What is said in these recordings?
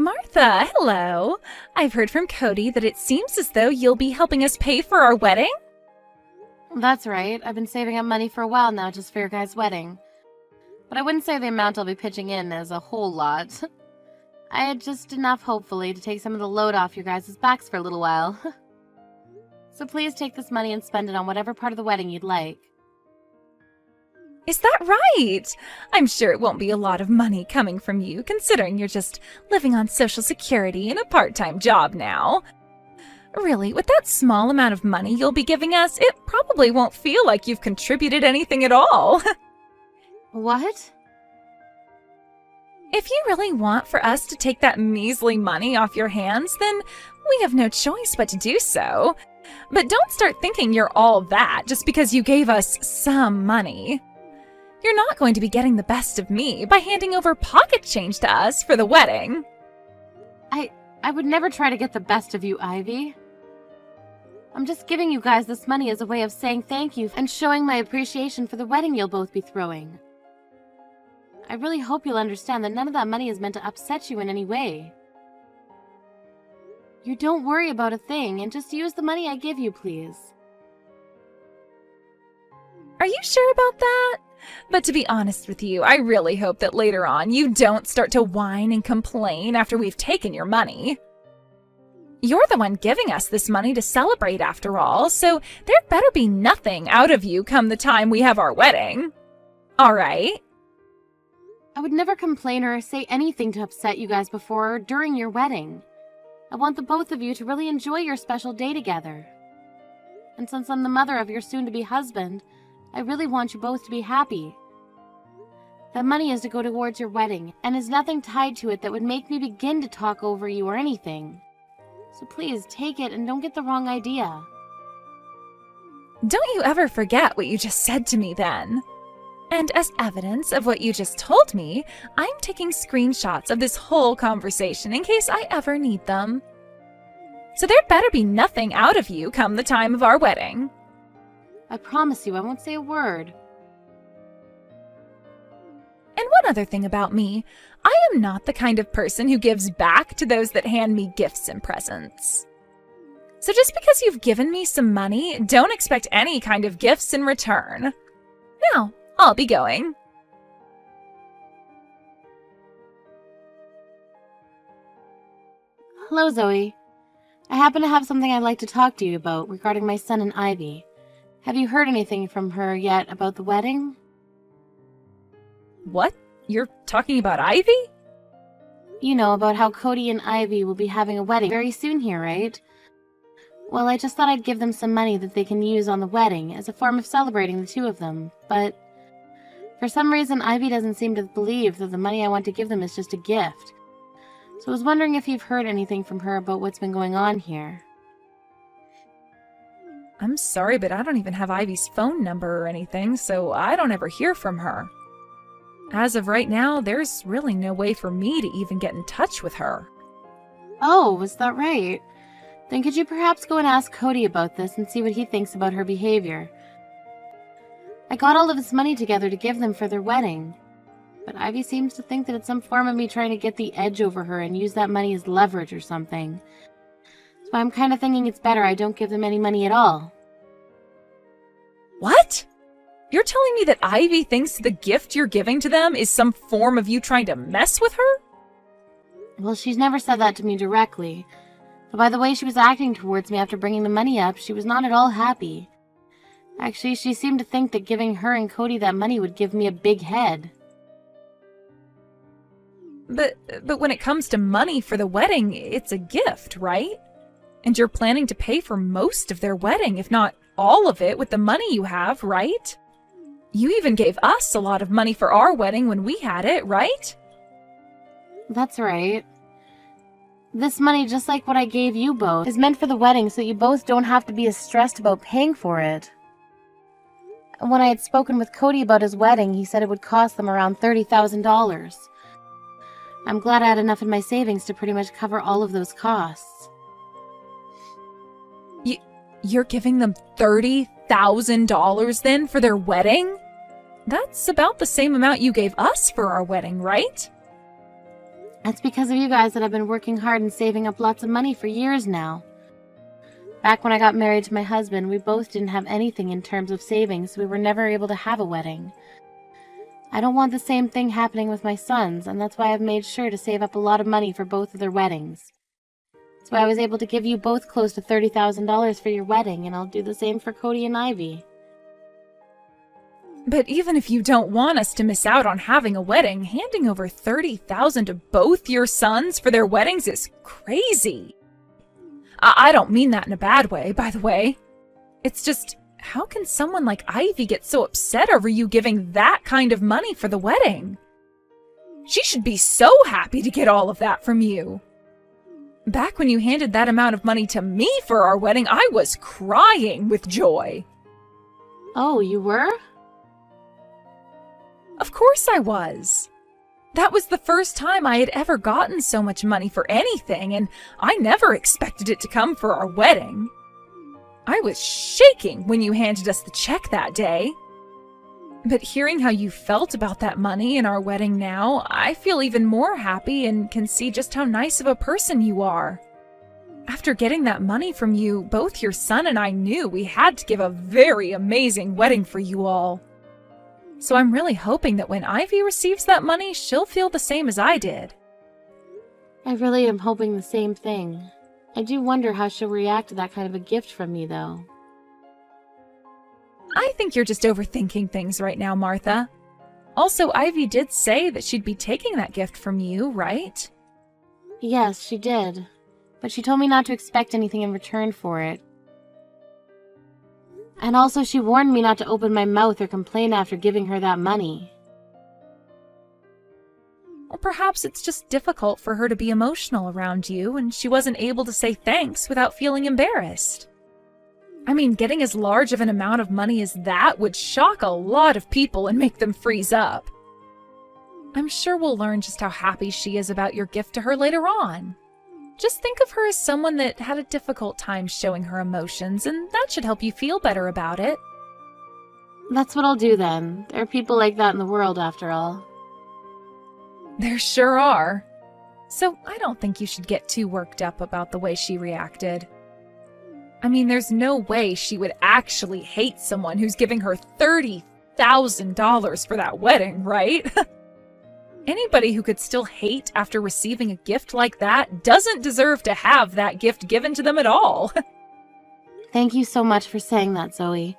Martha, hello. I've heard from Cody that it seems as though you'll be helping us pay for our wedding. That's right. I've been saving up money for a while now just for your guys' wedding. But I wouldn't say the amount I'll be pitching in is a whole lot. I had just enough, hopefully, to take some of the load off your guys' backs for a little while. So please take this money and spend it on whatever part of the wedding you'd like. Is that right? I'm sure it won't be a lot of money coming from you, considering you're just living on Social Security and a part-time job now. Really, with that small amount of money you'll be giving us, it probably won't feel like you've contributed anything at all. What? If you really want for us to take that measly money off your hands, then we have no choice but to do so. But don't start thinking you're all that just because you gave us some money. You're not going to be getting the best of me by handing over pocket change to us for the wedding. I would never try to get the best of you, Ivy. I'm just giving you guys this money as a way of saying thank you and showing my appreciation for the wedding you'll both be throwing. I really hope you'll understand that none of that money is meant to upset you in any way. You don't worry about a thing and just use the money I give you, please. Are you sure about that? But to be honest with you, I really hope that later on you don't start to whine and complain after we've taken your money. You're the one giving us this money to celebrate after all, so there better be nothing out of you come the time we have our wedding. All right? I would never complain or say anything to upset you guys before or during your wedding. I want the both of you to really enjoy your special day together. And since I'm the mother of your soon-to-be husband, I really want you both to be happy. That money is to go towards your wedding, and is nothing tied to it that would make me begin to talk over you or anything. So please, take it and don't get the wrong idea. Don't you ever forget what you just said to me then. And as evidence of what you just told me, I'm taking screenshots of this whole conversation in case I ever need them. So there'd better be nothing out of you come the time of our wedding. I promise you I won't say a word. And one other thing about me, I am not the kind of person who gives back to those that hand me gifts and presents. So just because you've given me some money, don't expect any kind of gifts in return. Now, I'll be going. Hello, Zoe. I happen to have something I'd like to talk to you about regarding my son and Ivy. Have you heard anything from her yet about the wedding? What? You're talking about Ivy? You know, about how Cody and Ivy will be having a wedding very soon here, right? Well, I just thought I'd give them some money that they can use on the wedding as a form of celebrating the two of them, but for some reason Ivy doesn't seem to believe that the money I want to give them is just a gift. So I was wondering if you've heard anything from her about what's been going on here. I'm sorry, but I don't even have Ivy's phone number or anything, so I don't ever hear from her. As of right now, there's really no way for me to even get in touch with her. Oh, was that right? Then could you perhaps go and ask Cody about this and see what he thinks about her behavior? I got all of this money together to give them for their wedding, but Ivy seems to think that it's some form of me trying to get the edge over her and use that money as leverage or something. So I'm kind of thinking it's better I don't give them any money at all. What? You're telling me that Ivy thinks the gift you're giving to them is some form of you trying to mess with her? Well, she's never said that to me directly, but by the way she was acting towards me after bringing the money up, she was not at all happy. Actually, she seemed to think that giving her and Cody that money would give me a big head. But when it comes to money for the wedding, it's a gift, right? And you're planning to pay for most of their wedding, if not all of it, with the money you have, right? You even gave us a lot of money for our wedding when we had it, right? That's right. This money, just like what I gave you both, is meant for the wedding so you both don't have to be as stressed about paying for it. And when I had spoken with Cody about his wedding, he said it would cost them around $30,000. I'm glad I had enough in my savings to pretty much cover all of those costs. You're giving them $30,000 then for their wedding? That's about the same amount you gave us for our wedding, right? It's because of you guys that I've been working hard and saving up lots of money for years now. Back when I got married to my husband, we both didn't have anything in terms of savings, so we were never able to have a wedding. I don't want the same thing happening with my sons, and that's why I've made sure to save up a lot of money for both of their weddings. That's why I was able to give you both close to $30,000 for your wedding, and I'll do the same for Cody and Ivy. But even if you don't want us to miss out on having a wedding, handing over $30,000 to both your sons for their weddings is crazy. I don't mean that in a bad way, by the way. It's just, how can someone like Ivy get so upset over you giving that kind of money for the wedding? She should be so happy to get all of that from you. Back when you handed that amount of money to me for our wedding, I was crying with joy. Oh, you were? Of course I was. That was the first time I had ever gotten so much money for anything, and I never expected it to come for our wedding. I was shaking when you handed us the check that day. But hearing how you felt about that money and our wedding now, I feel even more happy and can see just how nice of a person you are. After getting that money from you, both your son and I knew we had to give a very amazing wedding for you all. So I'm really hoping that when Ivy receives that money, she'll feel the same as I did. I really am hoping the same thing. I do wonder how she'll react to that kind of a gift from me, though. I think you're just overthinking things right now, Martha. Also, Ivy did say that she'd be taking that gift from you, right? Yes, she did. But she told me not to expect anything in return for it. And also she warned me not to open my mouth or complain after giving her that money. Or perhaps it's just difficult for her to be emotional around you and she wasn't able to say thanks without feeling embarrassed. I mean, getting as large of an amount of money as that would shock a lot of people and make them freeze up. I'm sure we'll learn just how happy she is about your gift to her later on. Just think of her as someone that had a difficult time showing her emotions, and that should help you feel better about it. That's what I'll do then. There are people like that in the world, after all. There sure are. So I don't think you should get too worked up about the way she reacted. I mean, there's no way she would actually hate someone who's giving her $30,000 for that wedding, right? Anybody who could still hate after receiving a gift like that doesn't deserve to have that gift given to them at all. Thank you so much for saying that, Zoe.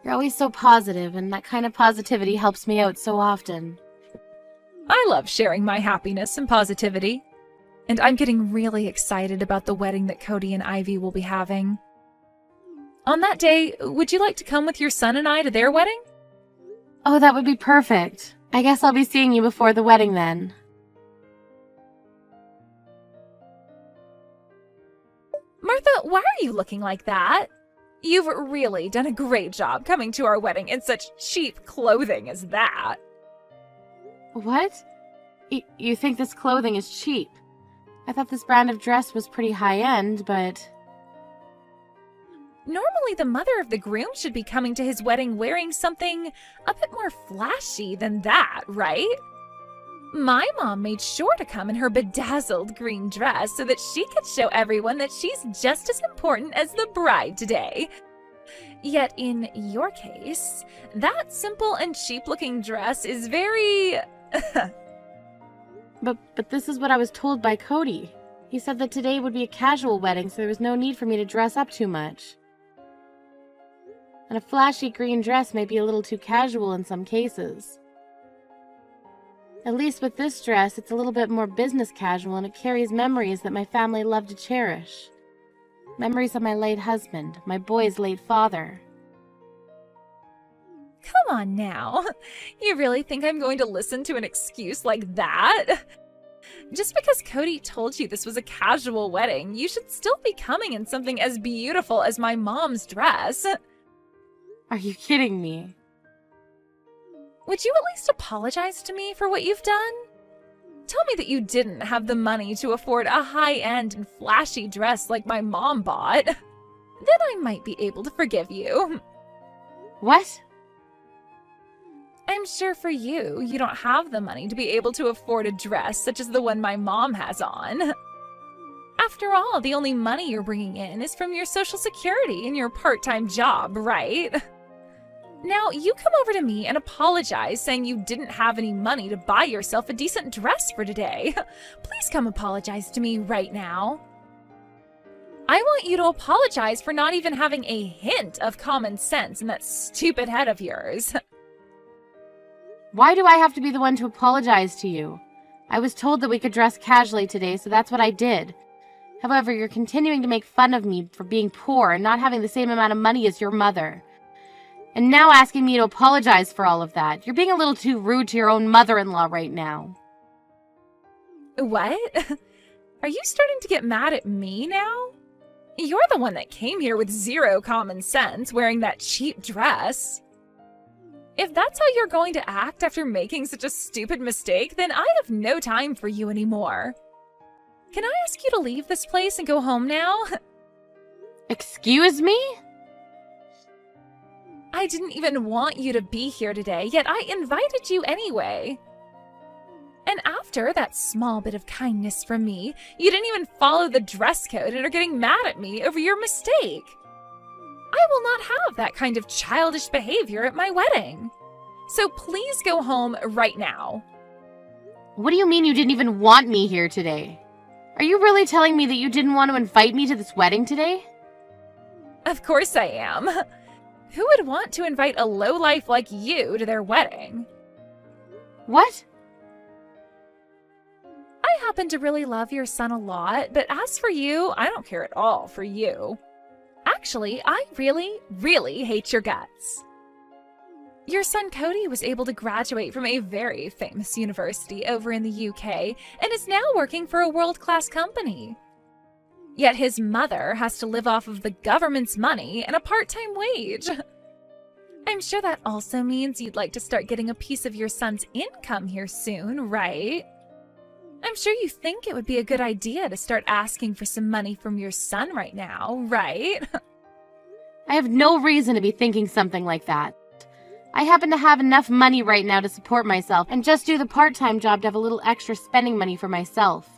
You're always so positive, and that kind of positivity helps me out so often. I love sharing my happiness and positivity. And I'm getting really excited about the wedding that Cody and Ivy will be having. On that day, would you like to come with your son and I to their wedding? Oh, that would be perfect. I guess I'll be seeing you before the wedding then. Martha, why are you looking like that? You've really done a great job coming to our wedding in such cheap clothing as that. What? You think this clothing is cheap? I thought this brand of dress was pretty high-end, but... Normally the mother of the groom should be coming to his wedding wearing something a bit more flashy than that, right? My mom made sure to come in her bedazzled green dress so that she could show everyone that she's just as important as the bride today. Yet in your case, that simple and cheap-looking dress is very... But this is what I was told by Cody. He said that today would be a casual wedding, so there was no need for me to dress up too much. And a flashy green dress may be a little too casual in some cases. At least with this dress, it's a little bit more business casual and it carries memories that my family loved to cherish. Memories of my late husband, my boy's late father. Come on now. You really think I'm going to listen to an excuse like that? Just because Cody told you this was a casual wedding, you should still be coming in something as beautiful as my mom's dress. Are you kidding me? Would you at least apologize to me for what you've done? Tell me that you didn't have the money to afford a high-end and flashy dress like my mom bought. Then I might be able to forgive you. What? I'm sure for you, you don't have the money to be able to afford a dress such as the one my mom has on. After all, the only money you're bringing in is from your Social Security and your part-time job, right? Now, you come over to me and apologize saying you didn't have any money to buy yourself a decent dress for today. Please come apologize to me right now. I want you to apologize for not even having a hint of common sense in that stupid head of yours. Why do I have to be the one to apologize to you? I was told that we could dress casually today, so that's what I did. However, you're continuing to make fun of me for being poor and not having the same amount of money as your mother. And now asking me to apologize for all of that. You're being a little too rude to your own mother-in-law right now. What? Are you starting to get mad at me now? You're the one that came here with zero common sense, wearing that cheap dress. If that's how you're going to act after making such a stupid mistake, then I have no time for you anymore. Can I ask you to leave this place and go home now? Excuse me? I didn't even want you to be here today, yet I invited you anyway. And after that small bit of kindness from me, you didn't even follow the dress code and are getting mad at me over your mistake. I will not have that kind of childish behavior at my wedding. So please go home right now. What do you mean you didn't even want me here today? Are you really telling me that you didn't want to invite me to this wedding today? Of course I am. Who would want to invite a lowlife like you to their wedding? What? I happen to really love your son a lot, but as for you, I don't care at all for you. Actually, I really, really hate your guts. Your son Cody was able to graduate from a very famous university over in the UK and is now working for a world-class company. Yet his mother has to live off of the government's money and a part-time wage. I'm sure that also means you'd like to start getting a piece of your son's income here soon, right? I'm sure you think it would be a good idea to start asking for some money from your son right now, right? I have no reason to be thinking something like that. I happen to have enough money right now to support myself and just do the part-time job to have a little extra spending money for myself.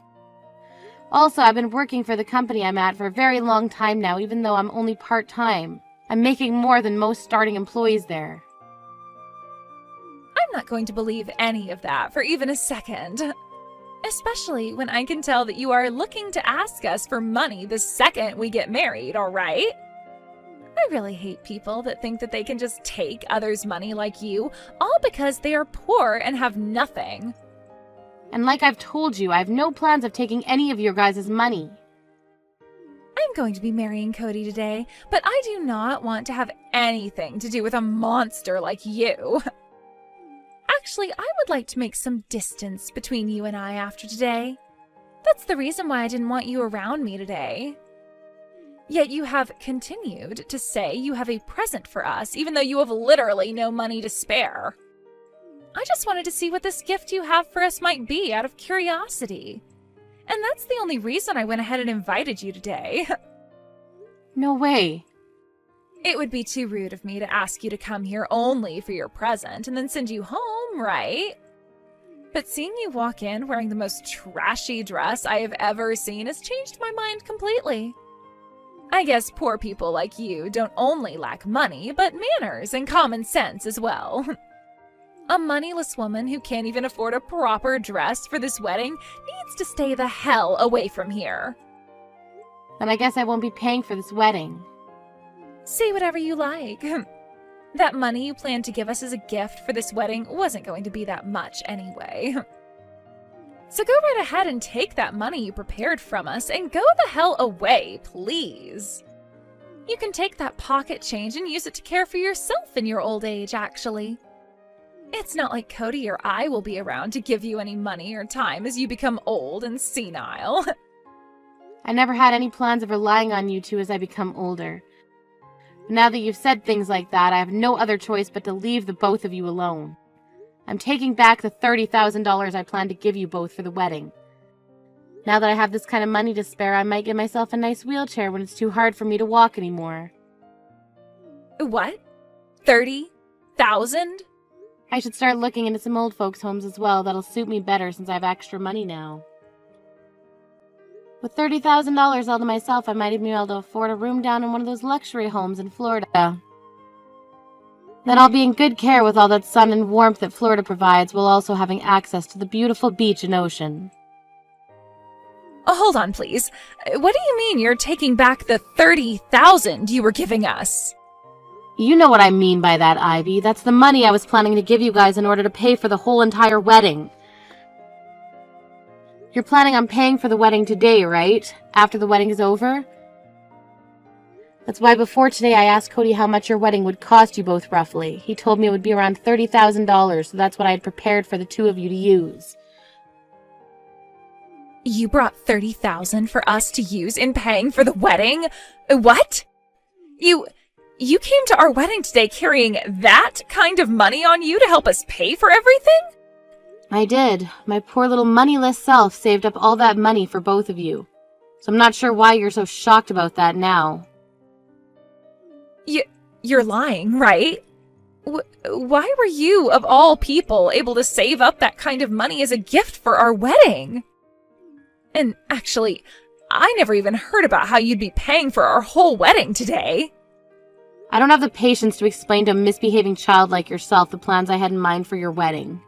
Also, I've been working for the company I'm at for a very long time now, even though I'm only part-time. I'm making more than most starting employees there. I'm not going to believe any of that for even a second. Especially when I can tell that you are looking to ask us for money the second we get married, all right? I really hate people that think that they can just take others' money like you, all because they are poor and have nothing. And like I've told you, I have no plans of taking any of your guys' money. I'm going to be marrying Cody today, but I do not want to have anything to do with a monster like you. Actually, I would like to make some distance between you and I after today. That's the reason why I didn't want you around me today. Yet you have continued to say you have a present for us, even though you have literally no money to spare. I just wanted to see what this gift you have for us might be out of curiosity. And that's the only reason I went ahead and invited you today. No way. It would be too rude of me to ask you to come here only for your present and then send you home, right? But seeing you walk in wearing the most trashy dress I have ever seen has changed my mind completely. I guess poor people like you don't only lack money, but manners and common sense as well. A moneyless woman who can't even afford a proper dress for this wedding needs to stay the hell away from here. Then I guess I won't be paying for this wedding. Say whatever you like. That money you planned to give us as a gift for this wedding wasn't going to be that much anyway. So go right ahead and take that money you prepared from us and go the hell away, please. You can take that pocket change and use it to care for yourself in your old age, actually. It's not like Cody or I will be around to give you any money or time as you become old and senile. I never had any plans of relying on you two as I become older. But now that you've said things like that, I have no other choice but to leave the both of you alone. I'm taking back the $30,000 I planned to give you both for the wedding. Now that I have this kind of money to spare, I might get myself a nice wheelchair when it's too hard for me to walk anymore. What? 30,000? I should start looking into some old folks' homes as well. That'll suit me better since I have extra money now. With $30,000 all to myself, I might even be able to afford a room down in one of those luxury homes in Florida. Then I'll be in good care with all that sun and warmth that Florida provides, while also having access to the beautiful beach and ocean. Oh, hold on, please. What do you mean you're taking back the $30,000 you were giving us? You know what I mean by that, Ivy. That's the money I was planning to give you guys in order to pay for the whole entire wedding. You're planning on paying for the wedding today, right? After the wedding is over? That's why before today I asked Cody how much your wedding would cost you both roughly. He told me it would be around $30,000, so that's what I had prepared for the two of you to use. You brought $30,000 for us to use in paying for the wedding? What? You came to our wedding today carrying that kind of money on you to help us pay for everything? I did. My poor little moneyless self saved up all that money for both of you. So I'm not sure why you're so shocked about that now. You're lying, right? Why were you, of all people, able to save up that kind of money as a gift for our wedding? And actually, I never even heard about how you'd be paying for our whole wedding today. I don't have the patience to explain to a misbehaving child like yourself the plans I had in mind for your wedding.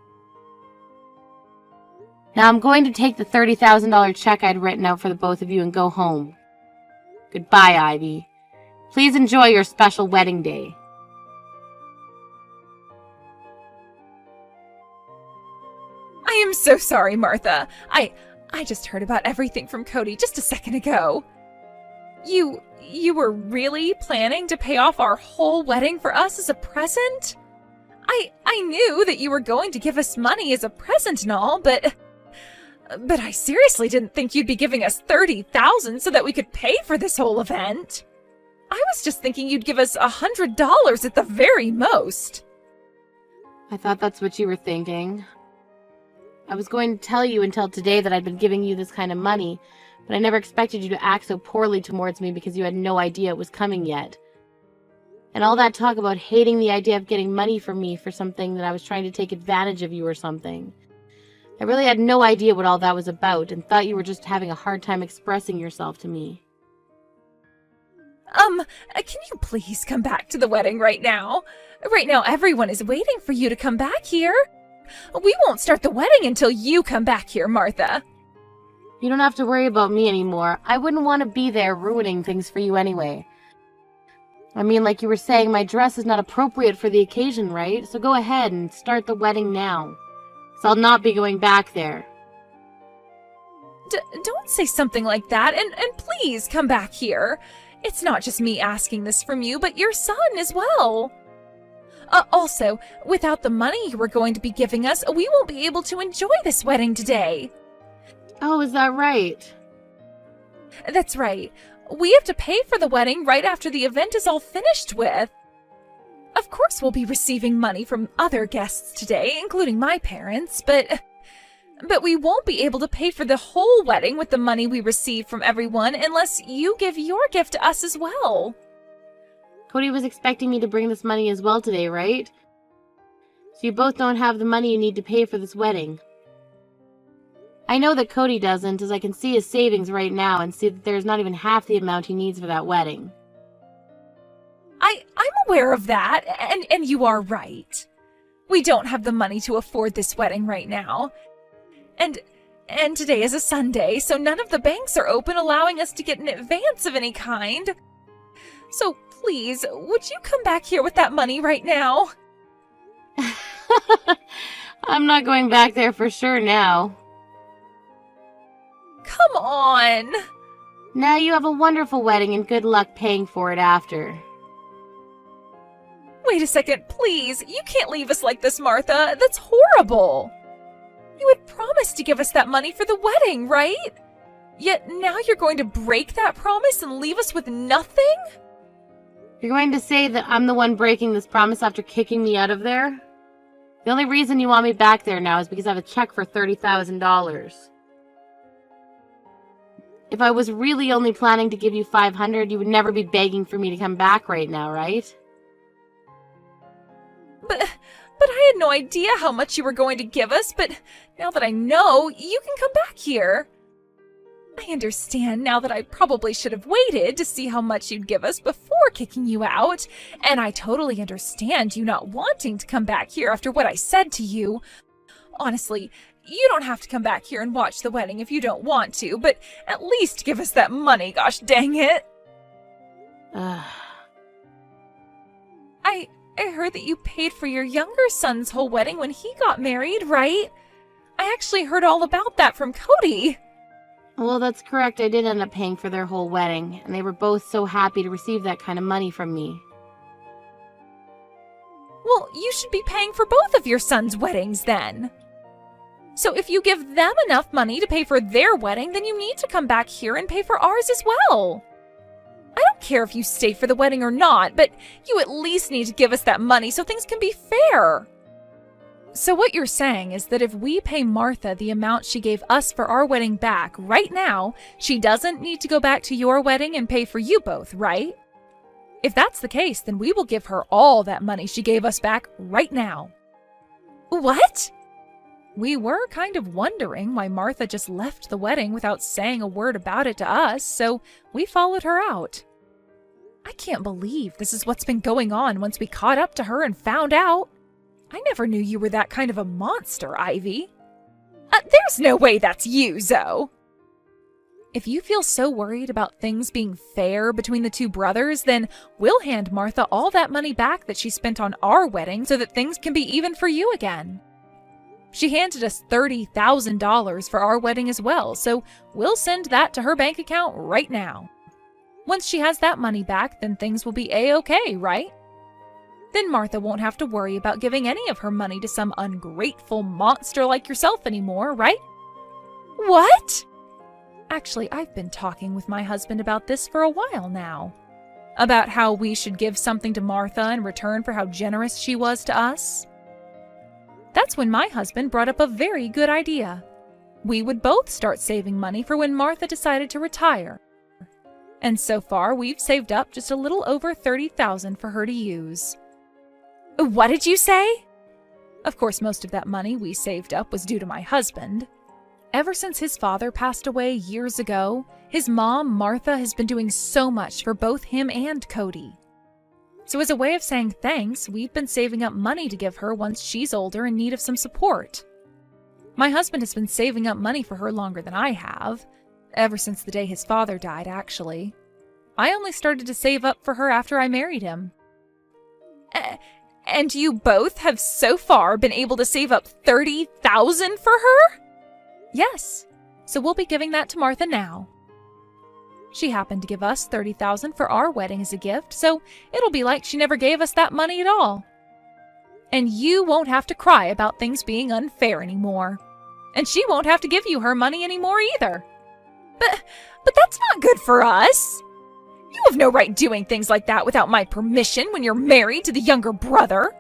Now I'm going to take the $30,000 check I'd written out for the both of you and go home. Goodbye, Ivy. Please enjoy your special wedding day. I am so sorry, Martha. I just heard about everything from Cody just a second ago. You were really planning to pay off our whole wedding for us as a present? I knew that you were going to give us money as a present and all, but I seriously didn't think you'd be giving us $30,000 so that we could pay for this whole event. I was just thinking you'd give us $100 at the very most. I thought that's what you were thinking. I was going to tell you until today that I'd been giving you this kind of money, but I never expected you to act so poorly towards me because you had no idea it was coming yet. And all that talk about hating the idea of getting money from me for something that I was trying to take advantage of you or something. I really had no idea what all that was about and thought you were just having a hard time expressing yourself to me. Can you please come back to the wedding right now? Right now, everyone is waiting for you to come back here. We won't start the wedding until you come back here, Martha. You don't have to worry about me anymore. I wouldn't want to be there ruining things for you anyway. I mean, like you were saying, my dress is not appropriate for the occasion, right? So go ahead and start the wedding now. So I'll not be going back there. Don't say something like that, and please come back here. It's not just me asking this from you, but your son as well. Also, without the money you were going to be giving us, we won't be able to enjoy this wedding today. Oh, is that right? That's right. We have to pay for the wedding right after the event is all finished with. Of course we'll be receiving money from other guests today, including my parents, but we won't be able to pay for the whole wedding with the money we receive from everyone unless you give your gift to us as well. Cody was expecting me to bring this money as well today, right? So you both don't have the money you need to pay for this wedding. I know that Cody doesn't, as I can see his savings right now and see that there's not even half the amount he needs for that wedding. I'm aware of that, and you are right. We don't have the money to afford this wedding right now. And today is a Sunday, so none of the banks are open allowing us to get an advance of any kind. So please, would you come back here with that money right now? I'm not going back there for sure now. Come on! Now you have a wonderful wedding and good luck paying for it after. Wait a second, please. You can't leave us like this, Martha. That's horrible. You had promised to give us that money for the wedding, right? Yet now you're going to break that promise and leave us with nothing? You're going to say that I'm the one breaking this promise after kicking me out of there? The only reason you want me back there now is because I have a check for $30,000. If I was really only planning to give you $500, you would never be begging for me to come back right now, right? But I had no idea how much you were going to give us, but now that I know, you can come back here. I understand now that I probably should have waited to see how much you'd give us before kicking you out, and I totally understand you not wanting to come back here after what I said to you. Honestly, you don't have to come back here and watch the wedding if you don't want to, but at least give us that money, gosh dang it. I heard that you paid for your younger son's whole wedding when he got married, right? I actually heard all about that from Cody. Well, that's correct. I did end up paying for their whole wedding, and they were both so happy to receive that kind of money from me. Well, you should be paying for both of your sons' weddings then. So if you give them enough money to pay for their wedding, then you need to come back here and pay for ours as well. I don't care if you stay for the wedding or not, but you at least need to give us that money so things can be fair. So what you're saying is that if we pay Martha the amount she gave us for our wedding back right now, she doesn't need to go back to your wedding and pay for you both, right? If that's the case, then we will give her all that money she gave us back right now. What? We were kind of wondering why Martha just left the wedding without saying a word about it to us, so we followed her out. I can't believe this is what's been going on once we caught up to her and found out. I never knew you were that kind of a monster, Ivy. There's no way that's you, Zoe. If you feel so worried about things being fair between the two brothers, then we'll hand Martha all that money back that she spent on our wedding so that things can be even for you again. She handed us $30,000 for our wedding as well, so we'll send that to her bank account right now. Once she has that money back, then things will be A-okay, right? Then Martha won't have to worry about giving any of her money to some ungrateful monster like yourself anymore, right? What? Actually, I've been talking with my husband about this for a while now. About how we should give something to Martha in return for how generous she was to us. That's when my husband brought up a very good idea. We would both start saving money for when Martha decided to retire. And so far, we've saved up just a little over $30,000 for her to use. What did you say? Of course, most of that money we saved up was due to my husband. Ever since his father passed away years ago, his mom, Martha, has been doing so much for both him and Cody. So as a way of saying thanks, we've been saving up money to give her once she's older in need of some support. My husband has been saving up money for her longer than I have. Ever since the day his father died, actually. I only started to save up for her after I married him. And you both have so far been able to save up $30,000 for her? Yes. So we'll be giving that to Martha now. She happened to give us $30,000 for our wedding as a gift, so it'll be like she never gave us that money at all. And you won't have to cry about things being unfair anymore. And she won't have to give you her money anymore either. But that's not good for us. You have no right doing things like that without my permission when you're married to the younger brother.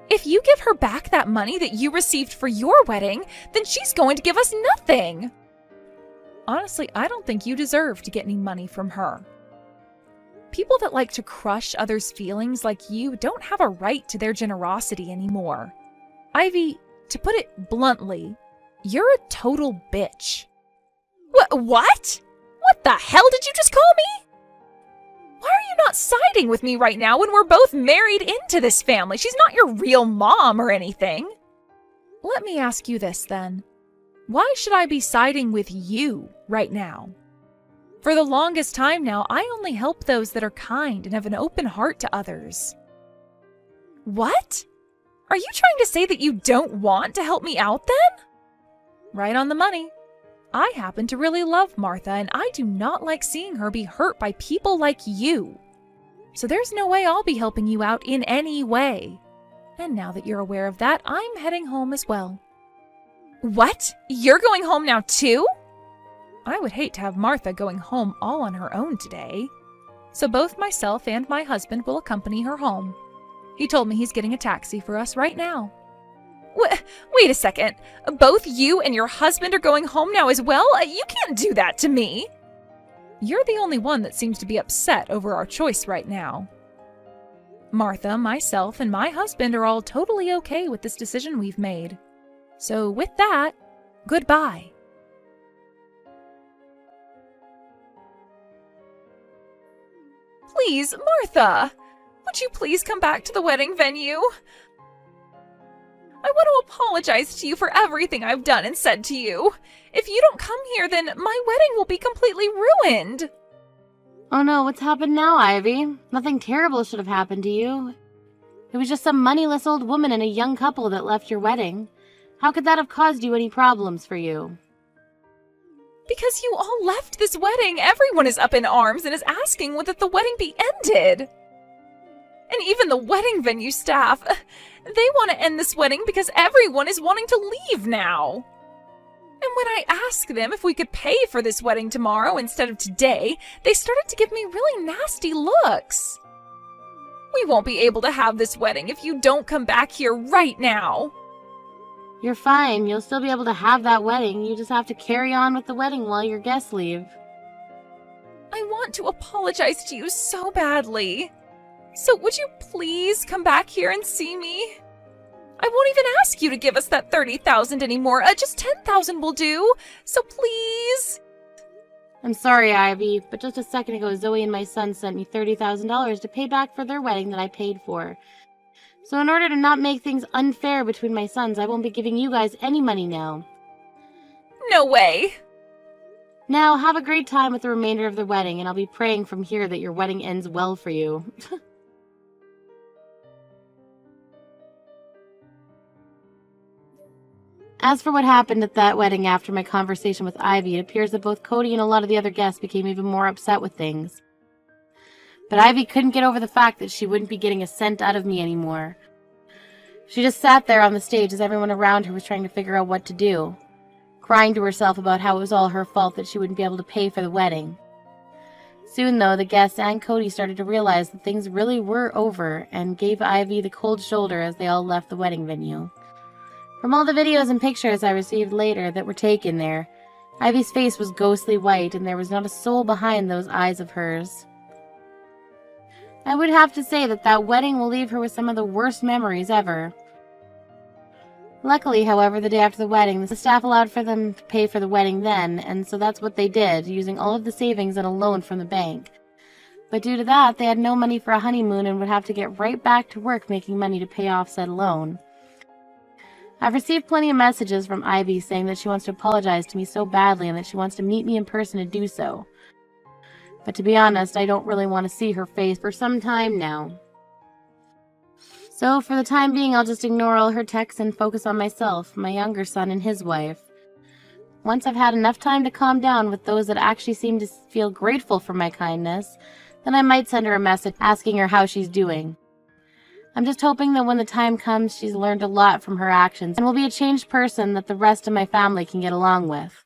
If you give her back that money that you received for your wedding, then she's going to give us nothing. Honestly, I don't think you deserve to get any money from her. People that like to crush others' feelings like you don't have a right to their generosity anymore. Ivy, to put it bluntly, you're a total bitch. What? What the hell did you just call me? Why are you not siding with me right now when we're both married into this family? She's not your real mom or anything. Let me ask you this then. Why should I be siding with you right now? For the longest time now, I only help those that are kind and have an open heart to others. What? Are you trying to say that you don't want to help me out then? Right on the money. I happen to really love Martha, and I do not like seeing her be hurt by people like you. So there's no way I'll be helping you out in any way. And now that you're aware of that, I'm heading home as well. What? You're going home now too? I would hate to have Martha going home all on her own today. So both myself and my husband will accompany her home. He told me he's getting a taxi for us right now. Wait a second. Both you and your husband are going home now as well? You can't do that to me. You're the only one that seems to be upset over our choice right now. Martha, myself, and my husband are all totally okay with this decision we've made. So with that, goodbye. Please, Martha, would you please come back to the wedding venue? I want to apologize to you for everything I've done and said to you. If you don't come here, then my wedding will be completely ruined. Oh no, what's happened now, Ivy? Nothing terrible should have happened to you. It was just some moneyless old woman and a young couple that left your wedding. How could that have caused you any problems for you? Because you all left this wedding, everyone is up in arms and is asking whether the wedding be ended. And even the wedding venue staff, they want to end this wedding because everyone is wanting to leave now. And when I asked them if we could pay for this wedding tomorrow instead of today, they started to give me really nasty looks. We won't be able to have this wedding if you don't come back here right now. You're fine. You'll still be able to have that wedding. You just have to carry on with the wedding while your guests leave. I want to apologize to you so badly. So would you please come back here and see me? I won't even ask you to give us that $30,000 anymore. Just $10,000 will do. So please. I'm sorry, Ivy, but just a second ago, Zoe and my son sent me $30,000 to pay back for their wedding that I paid for. So in order to not make things unfair between my sons, I won't be giving you guys any money now. No way. Now, have a great time with the remainder of the wedding, and I'll be praying from here that your wedding ends well for you. As for what happened at that wedding after my conversation with Ivy, it appears that both Cody and a lot of the other guests became even more upset with things. But Ivy couldn't get over the fact that she wouldn't be getting a cent out of me anymore. She just sat there on the stage as everyone around her was trying to figure out what to do, crying to herself about how it was all her fault that she wouldn't be able to pay for the wedding. Soon, though, the guests and Cody started to realize that things really were over and gave Ivy the cold shoulder as they all left the wedding venue. From all the videos and pictures I received later that were taken there, Ivy's face was ghostly white and there was not a soul behind those eyes of hers. I would have to say that that wedding will leave her with some of the worst memories ever. Luckily, however, the day after the wedding, the staff allowed for them to pay for the wedding then, and so that's what they did, using all of the savings and a loan from the bank. But due to that, they had no money for a honeymoon and would have to get right back to work making money to pay off said loan. I've received plenty of messages from Ivy saying that she wants to apologize to me so badly and that she wants to meet me in person to do so. But to be honest, I don't really want to see her face for some time now. So for the time being, I'll just ignore all her texts and focus on myself, my younger son, and his wife. Once I've had enough time to calm down with those that actually seem to feel grateful for my kindness, then I might send her a message asking her how she's doing. I'm just hoping that when the time comes, she's learned a lot from her actions and will be a changed person that the rest of my family can get along with.